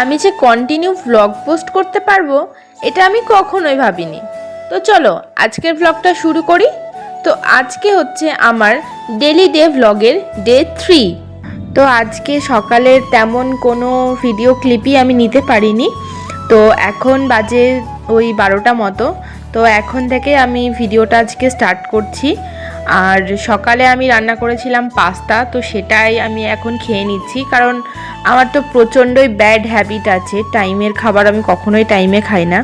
আমি যে continue vlog post করতে পারবো এটা আমি কখনোই ভাবিনি। তো চলো আজকের ভ্লগটা শুরু করি। তো আজকে হচ্ছে আমার ডেলি ডে ভ্লগের ডে 3। তো আজকে সকালের তেমন কোনো ভিডিও ক্লিপই আমি নিতে পারিনি। তো এখন বাজে ওই 12টা মতো। তো এখন থেকে আমি ভিডিওটা আজকে স্টার্ট করছি। আর সকালে আমি রান্না করেছিলাম পাস্তা, তো সেটাই আমি এখন খেয়ে নিচ্ছি, কারণ আমার তো প্রচণ্ডই ব্যাড হ্যাবিট আছে, টাইমের খাবার আমি কখনোই টাইমে খাই না।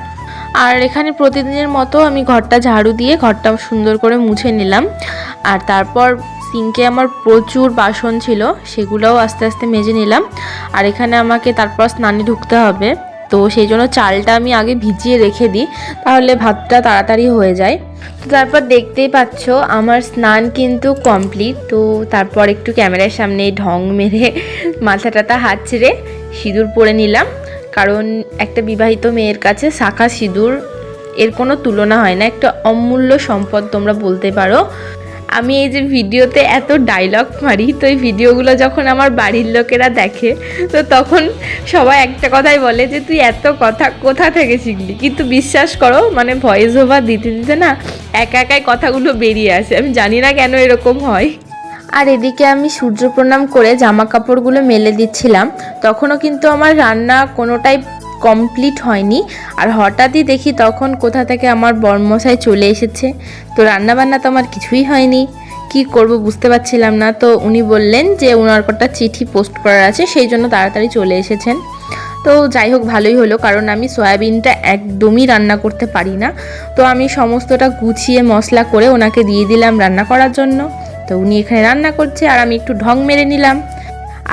আর এখানে প্রতিদিনের মতো আমি ঘরটা ঝাড়ু দিয়ে ঘরটা সুন্দর করে মুছে নিলাম। আর তারপর সিঙ্কে আমার প্রচুর বাসন ছিল, সেগুলোও আস্তে আস্তে মেজে নিলাম। আর এখানে আমাকে তারপর স্নানে ঢুকতে হবে, তো সেই জন্য চালটা আমি আগে ভিজিয়ে রেখে দিই, তাহলে ভাতটা তাড়াতাড়ি হয়ে যায়। তো তারপর দেখতেই পাচ্ছ আমার স্নান কিন্তু কমপ্লিট। তো তারপর একটু ক্যামেরার সামনে ঢং মেরে মাথাটাতে হাত ছেড়ে সিঁদুর পরে নিলাম, কারণ একটা বিবাহিত মেয়ের কাছে শাঁখা সিঁদুর এর কোনো তুলনা হয় না, একটা অমূল্য সম্পদ তোমরা বলতে পারো। আমি এই যে ভিডিওতে এত ডায়লগ মারি, তো এই ভিডিওগুলো যখন আমার বাড়ির লোকেরা দেখে, তো তখন সবাই একটা কথাই বলে যে তুই এত কথা কোথা থেকে শিখলি। কিন্তু বিশ্বাস করো, মানে ভয়েস ওভার দিতে দিতে না একা একাই কথাগুলো বেরিয়ে আসে, আমি জানি না কেন এরকম হয়। আর এদিকে আমি সূর্য প্রণাম করে জামা কাপড়গুলো মেলে দিচ্ছিলাম, তখনও কিন্তু আমার রান্না কোনোটাই কমপ্লিট হয়নি। আর হঠাৎই দেখি তখন কোথা থেকে আমার বরমশাই চলে এসেছে। তো রান্নাবান্না তো আমার কিছুই হয়নি, কি করব বুঝতে পারছিলাম না। তো উনি বললেন যে ওনার কটা চিঠি পোস্ট করার আছে, সেই জন্য তাড়াতাড়ি চলে এসেছেন। তো যাই হোক, ভালোই হলো, কারণ আমি সয়াবিনটা একদমই রান্না করতে পারি না। তো আমি সমস্তটা গুছিয়ে মশলা করে ওনাকে দিয়ে দিলাম রান্না করার জন্য। তো উনি এখানে রান্না করছে আর আমি একটু ঢং মেরে নিলাম।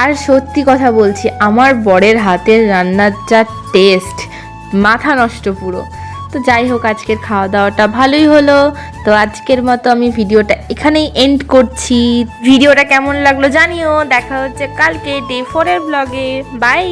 আর সত্যি কথা বলছি, আমার বরের হাতের রান্নার যা টেস্ট, মাথা নষ্ট পুরো। তো যাই হোক, আজকের খাওয়া দাওয়াটা ভালোই হলো। তো আজকের মতো আমি ভিডিওটা এখানেই এন্ড করছি। ভিডিওটা কেমন লাগলো জানিও। দেখা হচ্ছে কালকে ডে 4 এর ব্লগে। বাই।